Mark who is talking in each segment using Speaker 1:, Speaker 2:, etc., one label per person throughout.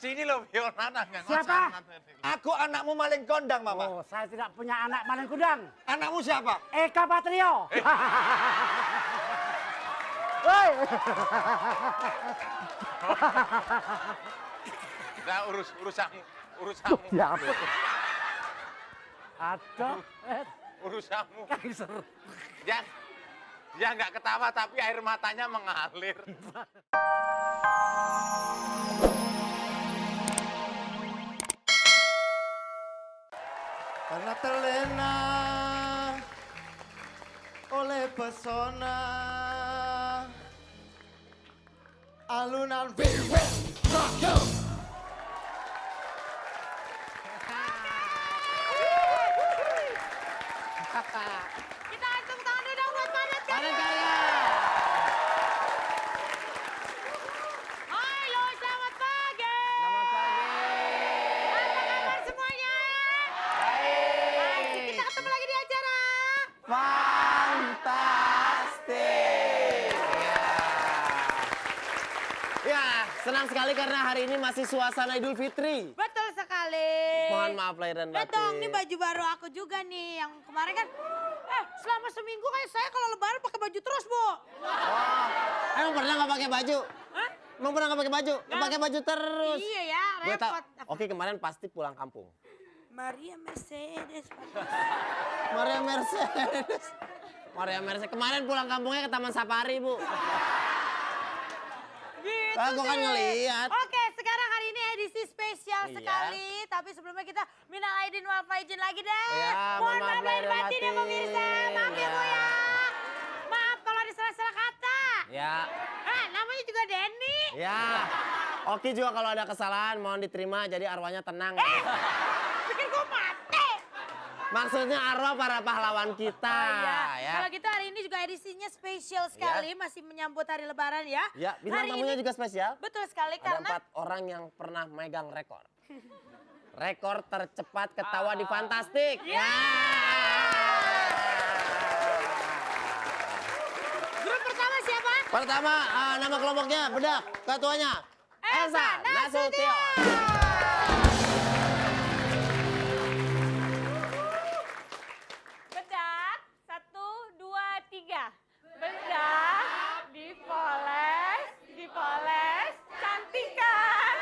Speaker 1: Sini loh, Fiona.
Speaker 2: Siapa?
Speaker 3: Aku anakmu maling kondang, Mama.
Speaker 2: Oh, saya tidak punya anak maling kudang.
Speaker 3: Anakmu siapa?
Speaker 2: Eka Patrio. Woi.
Speaker 1: Nah, urusanmu.
Speaker 2: Siapa? Aduh.
Speaker 1: Urusanmu.
Speaker 2: Kayak seru.
Speaker 1: Dia nggak ketawa, tapi air matanya mengalir.
Speaker 3: Karena terlena oleh pesona alunan We Will Rock You.
Speaker 4: Kita tepuk tangan dulu dong buat Padat
Speaker 3: Padat
Speaker 4: Karya.
Speaker 3: Karya.
Speaker 4: Halo, selamat pagi.
Speaker 3: Selamat pagi.
Speaker 4: Apa kabar semuanya? Asik, kita ketemu lagi di acara.
Speaker 3: Fantastik. Ya, senang sekali karena hari ini masih suasana Idul Fitri.
Speaker 4: Betul sekali.
Speaker 3: Mohon maaf lahir dan batin.
Speaker 4: Dong, ini baju baru aku juga nih. Yang kemarin kan, selama seminggu kayak saya kalau lebaran pakai baju terus, Bu.
Speaker 3: Oh, emang pernah nggak pakai baju?
Speaker 4: Hah?
Speaker 3: Emang pernah nggak pakai baju?
Speaker 4: Nggak.
Speaker 3: Pakai baju terus.
Speaker 4: Iya ya,
Speaker 3: Gue tahu.
Speaker 4: repot.
Speaker 3: Oke, kemarin pasti pulang kampung.
Speaker 4: Maria Mercedes.
Speaker 3: Maria Mercedes. Maria Mercedes. Kemarin pulang kampungnya ke Taman Safari, Bu.
Speaker 4: Gitu
Speaker 3: Gue kan
Speaker 4: deh.
Speaker 3: ngeliat.
Speaker 4: Oke, sekarang hari ini edisi spesial
Speaker 3: Iya.
Speaker 4: sekali. Tapi sebelumnya kita minal aidin wal faizin lagi deh.
Speaker 3: Iya,
Speaker 4: Mohon
Speaker 3: mohon
Speaker 4: maaf
Speaker 3: maaf
Speaker 4: lahir
Speaker 3: lahir
Speaker 4: batin ya
Speaker 3: batin.
Speaker 4: pemirsa. Maaf ya, Bu ya. Maaf kalau ada salah-salah kata.
Speaker 3: Ya,
Speaker 4: Namanya juga Denny.
Speaker 3: ya. Oke juga kalau ada kesalahan mohon diterima jadi arwahnya tenang.
Speaker 4: Pikir gue mati.
Speaker 3: Maksudnya arwah para pahlawan kita. Ya.
Speaker 4: Kalau gitu hari ini juga edisinya spesial sekali. Masih menyambut hari lebaran ya.
Speaker 3: Ya, bintang
Speaker 4: Hari
Speaker 3: tamunya
Speaker 4: ini-
Speaker 3: juga spesial.
Speaker 4: Betul sekali
Speaker 3: Ada
Speaker 4: karena
Speaker 3: 4 orang yang pernah megang rekor. Rekor tercepat ketawa di Fantastik.
Speaker 4: Ya. Grup pertama siapa?
Speaker 3: Pertama, nama kelompoknya Bedak, ketuanya Elsa Nasution.
Speaker 5: Bedak, 1, 2, 3. Bedak, dipoles, cantikan.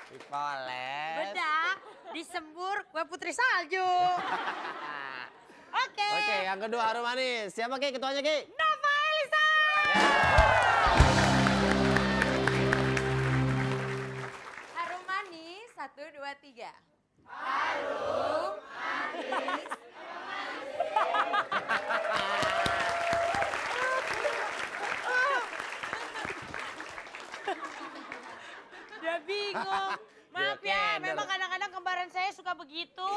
Speaker 3: Dipoles.
Speaker 4: Bedak, disembur, kue putri salju. Oke.
Speaker 3: Oke, yang kedua harum manis. Siapa Ki ketuanya Ki?
Speaker 4: Nova Elisa.
Speaker 5: Harum manis, 1, 2, 3.
Speaker 4: Dia bingung. Maaf
Speaker 3: Dia
Speaker 4: ya,
Speaker 3: keder.
Speaker 4: memang kadang-kadang kembaran saya suka begitu.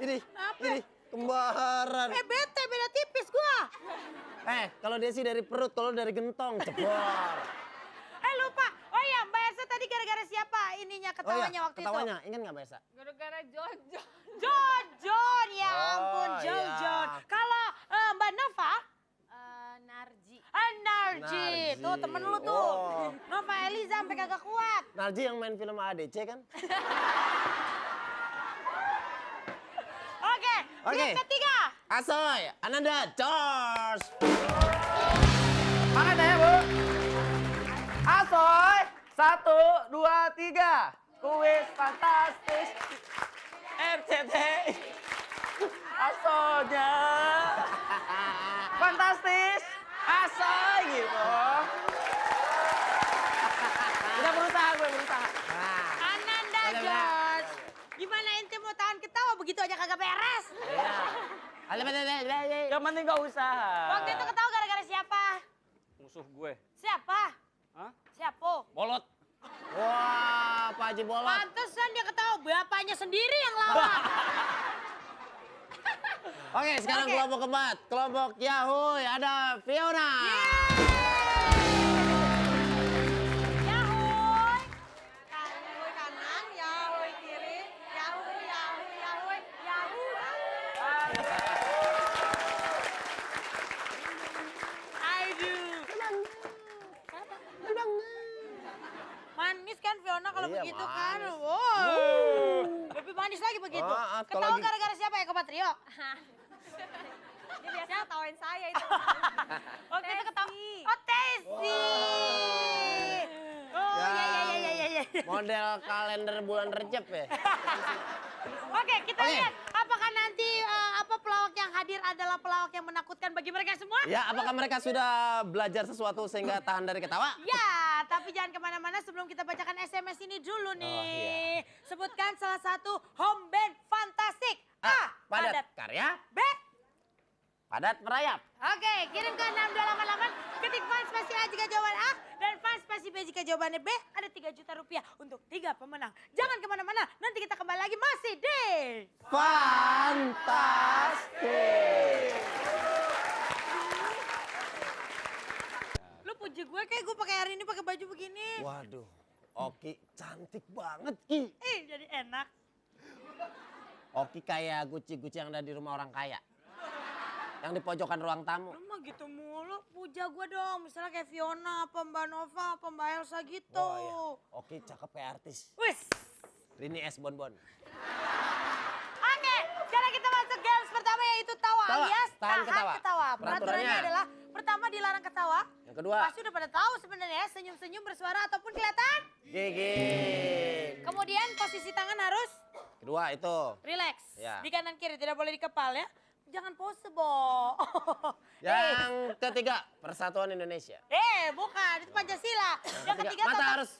Speaker 3: Ini,
Speaker 4: Apa?
Speaker 3: ini kembaran.
Speaker 4: Bete, beda tipis gua.
Speaker 3: Kalau dia sih dari perut, kalau dari gentong jebor.
Speaker 4: Lupa. Oh iya, Mbak Elsa tadi gara-gara siapa ininya ketawanya waktu
Speaker 3: ketawanya, ingat nggak Mbak Esa?
Speaker 5: Gara-gara Jojo.
Speaker 4: itu? Jojon, ya ampun,
Speaker 3: Oh,
Speaker 4: Jojon.
Speaker 3: iya.
Speaker 4: Kalau Mbak Nova,
Speaker 5: Narji.
Speaker 4: Narji.
Speaker 3: Narji.
Speaker 4: Tuh temen lu tuh.
Speaker 3: Oh.
Speaker 4: Nova Eliza sampai kagak kuat.
Speaker 3: Narji yang main film ADC kan?
Speaker 4: Oke,
Speaker 3: Oke.
Speaker 4: grup ketiga.
Speaker 3: Asoy, Ananda, George.
Speaker 6: Makan ya, Bu. Asoy, 1, 2, 3. Kuis fantastis. RCTI. Asonya. Fantastis. Asoy gitu. Udah berusaha, gue berusaha.
Speaker 4: Ananda
Speaker 3: Boleh,
Speaker 4: George. Gimana ente mau tahan ketawa begitu aja kagak beres?
Speaker 3: Iya.
Speaker 6: Yang penting gak usaha.
Speaker 4: Waktu itu ketawa gara-gara siapa?
Speaker 6: Musuh gue.
Speaker 4: Siapa?
Speaker 6: Hah?
Speaker 4: Siapa?
Speaker 6: Bolot.
Speaker 3: Wah, Pak Haji Bolot.
Speaker 4: Pantesan dia ketawa, bapaknya sendiri yang lawan.
Speaker 3: Oke, sekarang
Speaker 4: Oke.
Speaker 3: kelompok keempat. Kelompok Yahoo, ada Fiona.
Speaker 4: Yahuy. Yahuy kanan, yahuy kiri, yahuy, yahuy, yahuy, yahuy. lagi begitu.
Speaker 3: Oh, kalau
Speaker 4: Ketawa
Speaker 3: lagi-
Speaker 4: gara-gara siapa ya, Kak Trio?
Speaker 5: Dia biasa ketawain saya itu.
Speaker 4: Oke, itu ketawa.
Speaker 5: Tesi.
Speaker 4: Oh, Tesi. Oh, iya.
Speaker 3: Model kalender bulan Recep ya.
Speaker 4: Oke, kita
Speaker 3: Oke.
Speaker 4: lihat apakah nanti apa pelawak yang hadir adalah pelawak yang menakutkan bagi mereka semua?
Speaker 3: Ya, apakah mereka sudah belajar sesuatu sehingga tahan dari ketawa?
Speaker 4: Ya, tapi jangan kemana-mana sebelum kita bacakan SMS ini dulu nih. Sebutkan salah satu home band fantastik. A.
Speaker 3: Padat karya,
Speaker 4: B.
Speaker 3: padat merayap.
Speaker 4: Oke, kirim ke 6288. Ketik fans spasi A jika jawaban A dan fans spasi B jika jawabannya B. Ada 3 juta rupiah untuk 3 pemenang. Jangan kemana-mana, nanti kita kembali lagi masih di...
Speaker 3: Fantastik.
Speaker 4: Lu puji gue kayak gue pakai hari ini pakai baju begini.
Speaker 3: Waduh, Oki cantik banget Ki.
Speaker 4: Jadi enak.
Speaker 3: Oki kayak guci-guci yang ada di rumah orang kaya. Yang di pojokan ruang tamu.
Speaker 4: Lu mah gitu mulu, puja gue dong. Misalnya kayak Fiona, apa Mbak Nova, apa Mbak Elsa gitu.
Speaker 3: Oh iya, Oki cakep kayak artis.
Speaker 4: Wis.
Speaker 3: Rini S. Bonbon.
Speaker 4: Oke, sekarang kita masuk games pertama yaitu tawa
Speaker 3: Tawa,
Speaker 4: alias
Speaker 3: tahan ketawa.
Speaker 4: Peraturannya
Speaker 3: Peraturannya
Speaker 4: adalah pertama dilarang ketawa.
Speaker 3: Yang kedua,
Speaker 4: Pasti udah pada tahu sebenarnya senyum-senyum bersuara ataupun kelihatan.
Speaker 3: gigi.
Speaker 4: Kemudian posisi tangan harus
Speaker 3: Kedua itu.
Speaker 4: relax.
Speaker 3: Ya.
Speaker 4: Di kanan kiri tidak boleh di kepal ya. Jangan pose, Bo.
Speaker 3: Yang ketiga, Persatuan Indonesia.
Speaker 4: Bukan, itu Pancasila. Yang ketiga
Speaker 3: mata
Speaker 4: tata-
Speaker 3: harus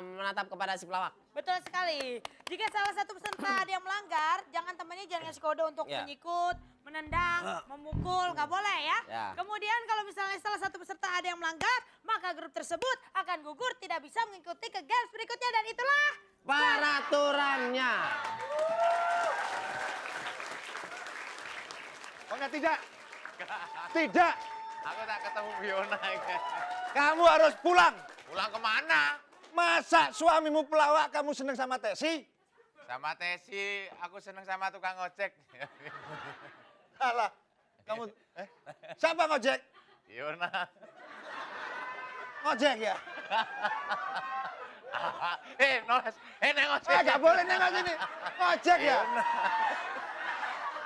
Speaker 3: menatap kepada si pelawak.
Speaker 4: Betul sekali. Jika salah satu peserta ada yang melanggar, jangan temannya jangan ngasih kode untuk
Speaker 3: Ya.
Speaker 4: menyikut, menendang, memukul, nggak boleh ya.
Speaker 3: Ya.
Speaker 4: Kemudian kalau misalnya salah satu peserta ada yang melanggar, maka grup tersebut akan gugur, tidak bisa mengikuti ke games berikutnya dan itulah
Speaker 3: Peraturannya.
Speaker 1: Pokoknya tidak. Tidak. Aku tak ketemu Fiona.
Speaker 7: Kamu harus pulang.
Speaker 1: Pulang kemana?
Speaker 7: Masa suamimu pelawak kamu seneng sama Tesi?
Speaker 1: Sama Tesi, aku seneng sama tukang ojek.
Speaker 7: Alah, kamu siapa ngojek?
Speaker 1: Fiona.
Speaker 7: Ngojek ya?
Speaker 1: Noles. Neng ojek.
Speaker 7: Gak boleh nengok sini. Ngojek ya?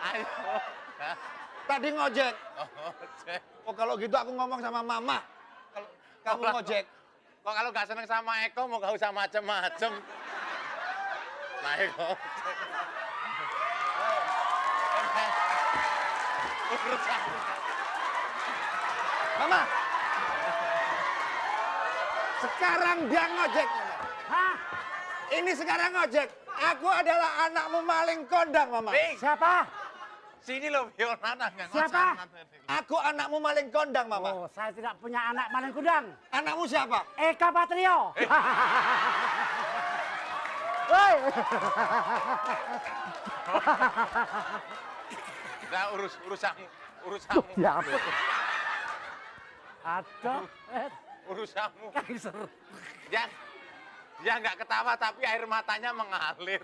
Speaker 1: Ayo.
Speaker 7: Tadi ngojek.
Speaker 1: Ojek.
Speaker 7: Oh kalau gitu aku ngomong sama mama. Kalau kamu ngojek.
Speaker 1: Kok kalau gak seneng sama Eko mau gak usah macem-macem. Naik ojek. Urusan.
Speaker 7: Mama. Sekarang dia ngojek.
Speaker 2: Hah?
Speaker 7: Ini sekarang ngojek. Aku adalah anakmu maling kondang, Mama.
Speaker 1: Bing,
Speaker 2: Siapa?
Speaker 1: sini loh Fiona nanya
Speaker 2: Siapa?
Speaker 7: Aku anakmu maling kondang, Mama.
Speaker 2: Oh, saya tidak punya anak maling kudang.
Speaker 7: Anakmu siapa?
Speaker 2: Eka Patrio. Woi.
Speaker 1: Nah, urusanmu.
Speaker 2: Siapa? Aduh.
Speaker 1: Urusanmu.
Speaker 2: Kaiser.
Speaker 1: Dia nggak ketawa tapi air matanya mengalir.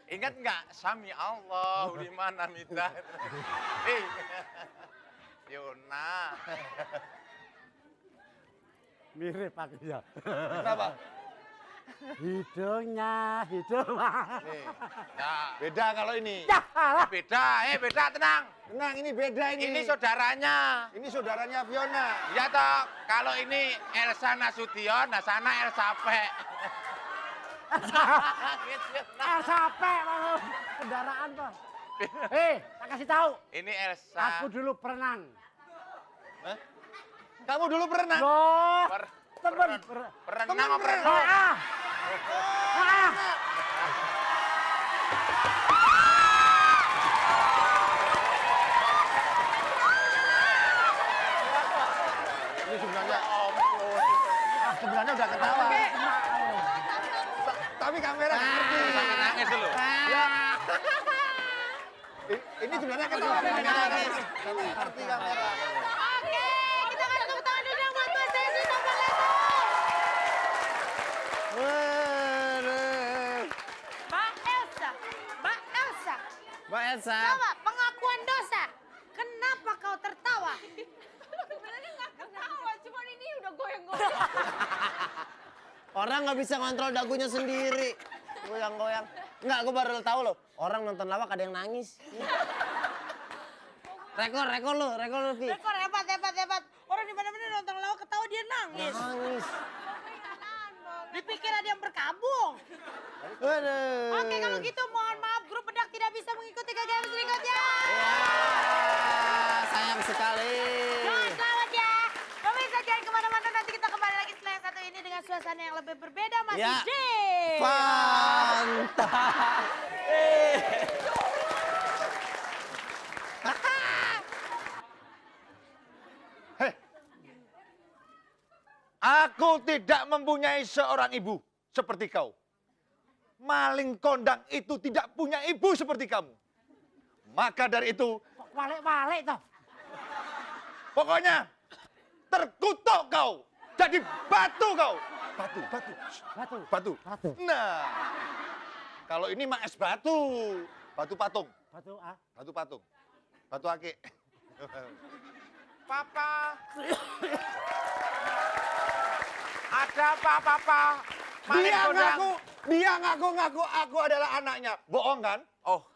Speaker 1: Ingat nggak? Sami Allah, liman hamidah. Fiona.
Speaker 2: Mirip aku ya.
Speaker 7: Kenapa?
Speaker 2: Hidungnya hidung.
Speaker 1: Nah,
Speaker 7: Beda kalau ini.
Speaker 2: Ya, alah.
Speaker 1: beda, tenang.
Speaker 7: Tenang, ini beda ini.
Speaker 1: Ini saudaranya.
Speaker 7: Ini saudaranya Fiona.
Speaker 1: Ya toh, kalau ini Elsa Nasution, nah sana Elsa Pe.
Speaker 2: Sampai kendaraan kok. Tak kasih tahu.
Speaker 1: Ini Elsa.
Speaker 2: Aku dulu perenang.
Speaker 7: Kamu dulu pernah?
Speaker 2: Loh,
Speaker 1: Per-
Speaker 2: temen.
Speaker 1: Perenang apa perenang?
Speaker 2: Ah. Ah.
Speaker 7: Ini sebenarnya udah ketawa. Tapi kamera nggak ngerti.
Speaker 1: Sampai nangis dulu.
Speaker 7: Ini sebenarnya ketawa. Kamera nggak ngerti kamera.
Speaker 4: Oke, kita kasih tepuk tangan dulu yang buat Mas Desi sama Leto. Mbak Elsa,
Speaker 3: Mbak Elsa.
Speaker 4: coba pengakuan dosa. Kenapa kau tertawa?
Speaker 5: Sebenarnya nggak ketawa, cuman ini udah goyang-goyang.
Speaker 3: Orang nggak bisa ngontrol dagunya sendiri. Goyang-goyang. Enggak, gue baru tahu loh. Orang nonton lawak ada yang nangis. Rekor lu, Fi.
Speaker 4: Rekor hebat. Orang di mana-mana nonton lawak ketawa dia nangis.
Speaker 3: Nangis.
Speaker 4: Dipikir ada yang berkabung.
Speaker 3: Waduh.
Speaker 4: Oke, kalau gitu mohon maaf grup bedak tidak bisa mengikuti kegiatan berikutnya.
Speaker 3: Ya, sayang sekali.
Speaker 4: Selamat ya. Pemirsa jangan kemana-mana, nanti kita kembali lagi setelah yang satu ini dengan suasana yang lebih berbeda masih
Speaker 3: Ya.
Speaker 4: di
Speaker 3: Fanta.
Speaker 7: Aku tidak mempunyai seorang ibu seperti kau. Maling kondang itu tidak punya ibu seperti kamu. Maka dari itu,
Speaker 2: Kok walik-walik toh?
Speaker 7: pokoknya terkutuk kau. Jadi batu kau. Batu.
Speaker 2: Batu.
Speaker 7: Nah, kalau ini mah es batu. Batu patung.
Speaker 2: Batu ah.
Speaker 7: Batu patung. Batu ake.
Speaker 1: Papa. Ada apa, Papa? Maling kondang.
Speaker 7: Dia ngaku aku adalah anaknya. Bohong kan?
Speaker 1: Oh,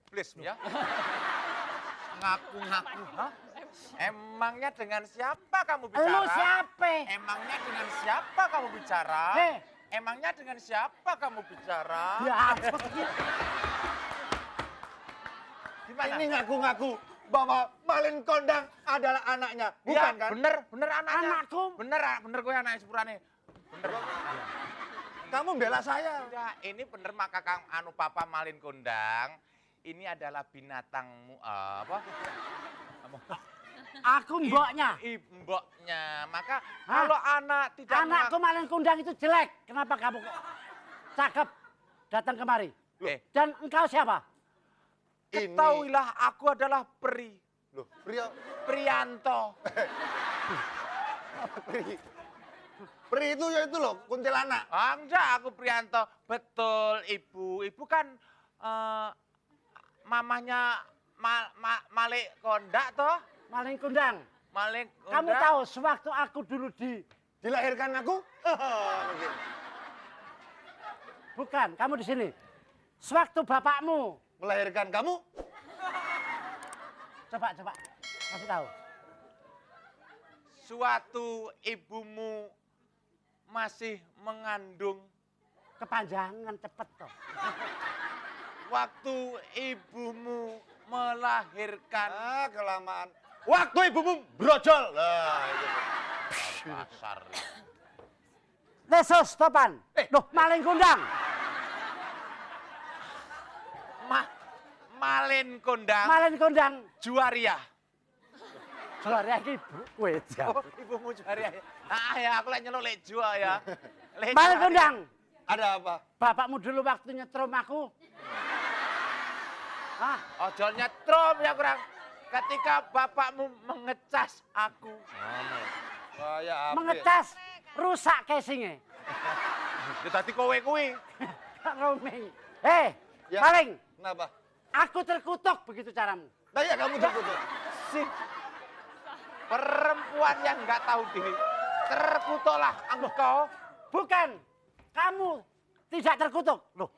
Speaker 1: please ya. Ngaku-ngaku, hah? Emangnya dengan siapa kamu bicara?
Speaker 2: Lu siapa?
Speaker 1: Emangnya dengan siapa kamu bicara?
Speaker 2: Hei.
Speaker 1: Emangnya dengan siapa kamu bicara?
Speaker 2: Ya apa sih?
Speaker 1: Gimana?
Speaker 7: Ini ngaku-ngaku bahwa maling kondang adalah anaknya. Bukan
Speaker 1: Ya,
Speaker 7: kan?
Speaker 1: bener anaknya.
Speaker 2: Anakku.
Speaker 1: Bener gue anaknya sepurane. Bener.
Speaker 7: Kamu bela saya.
Speaker 1: Ya, ini bener maka Kang anu Papa malin kondang. Ini adalah binatangmu apa?
Speaker 2: Aku mboknya.
Speaker 1: Mboknya. Maka
Speaker 2: Hah?
Speaker 1: kalau anak tidak
Speaker 2: Anakku maling kundang itu jelek. Kenapa kamu kok cakep datang kemari? Dan engkau siapa?
Speaker 1: ketahuilah aku adalah Pri.
Speaker 7: Loh, Prio.
Speaker 1: Prianto.
Speaker 7: Pri itu ya itu loh, kuntilanak.
Speaker 1: Ah, enggak, aku Prianto. Betul, Ibu. Ibu kan mamahnya Malik Kondak toh?
Speaker 2: Maling kundang.
Speaker 1: Malik Kondak.
Speaker 2: Kamu tahu sewaktu aku dulu
Speaker 7: Dilahirkan aku?
Speaker 2: bukan, kamu di sini. Sewaktu bapakmu,
Speaker 7: Melahirkan kamu?
Speaker 2: coba kasih tahu.
Speaker 1: Suatu ibumu masih mengandung.
Speaker 2: Kepanjangan cepet toh.
Speaker 1: Waktu ibumu melahirkan.
Speaker 7: Ah, kelamaan. Waktu ibumu brojol. Lah, itu.
Speaker 1: Dasar.
Speaker 2: Lesos topan. Loh, maling kundang.
Speaker 1: Malin Kondang.
Speaker 2: Maling kundang.
Speaker 1: Juwaria.
Speaker 2: Selari iki kowe
Speaker 1: Oh, ibumu Juwaria. Ah ya, aku lagi nyeluk lek Jua ya. Lek
Speaker 2: Maling
Speaker 1: Juwaria.
Speaker 2: kundang.
Speaker 7: Ada apa?
Speaker 2: Bapakmu dulu waktu nyetrum aku. Ah,
Speaker 1: Ojo nyetrum ya kurang. Ketika bapakmu mengecas aku.
Speaker 7: Saya apa?
Speaker 2: mengecas rusak casingnya.
Speaker 1: Ya tadi kowe kuwi.
Speaker 2: Roaming.
Speaker 7: Ya.
Speaker 2: Maling.
Speaker 7: Kenapa?
Speaker 2: Aku terkutuk begitu caramu.
Speaker 7: Nah, ya kamu terkutuk.
Speaker 1: Si perempuan yang nggak tahu diri. Terkutuklah engkau.
Speaker 2: Bukan. Kamu tidak terkutuk. Loh,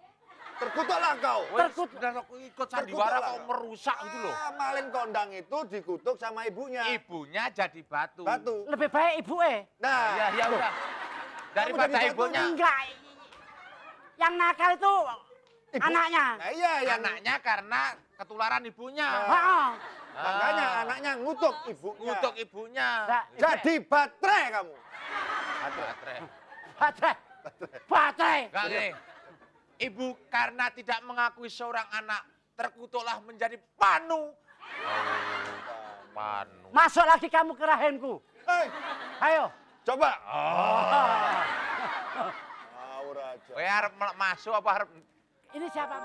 Speaker 7: Terkutuklah kau.
Speaker 2: Terkutuk.
Speaker 1: Dan aku ikut sandiwara
Speaker 7: Terkutuklah.
Speaker 1: kok merusak itu loh.
Speaker 7: Ah, maling kondang itu dikutuk sama ibunya.
Speaker 1: Ibunya jadi batu.
Speaker 7: Batu.
Speaker 2: lebih baik ibu
Speaker 7: Nah,
Speaker 1: Ya udah. Daripada
Speaker 7: jadi batu.
Speaker 1: ibunya.
Speaker 2: Enggak. Yang nakal itu
Speaker 7: Ibu.
Speaker 2: anaknya.
Speaker 7: Nah, iya yang
Speaker 1: Anaknya karena ketularan ibunya.
Speaker 2: Heeh.
Speaker 7: makanya anaknya ngutuk ibunya.
Speaker 1: Ngutuk ibunya.
Speaker 2: Nah,
Speaker 7: Jadi baterai kamu.
Speaker 1: Baterai.
Speaker 2: baterai.
Speaker 1: Enggak gini. Ibu karena tidak mengakui seorang anak terkutuklah menjadi panu. Panu.
Speaker 2: Masuk lagi kamu ke rahimku.
Speaker 7: Hei,
Speaker 2: Ayo.
Speaker 7: coba.
Speaker 2: Ah.
Speaker 7: Aura aja.
Speaker 1: Kowe arep masuk apa arep
Speaker 2: Ini siapa?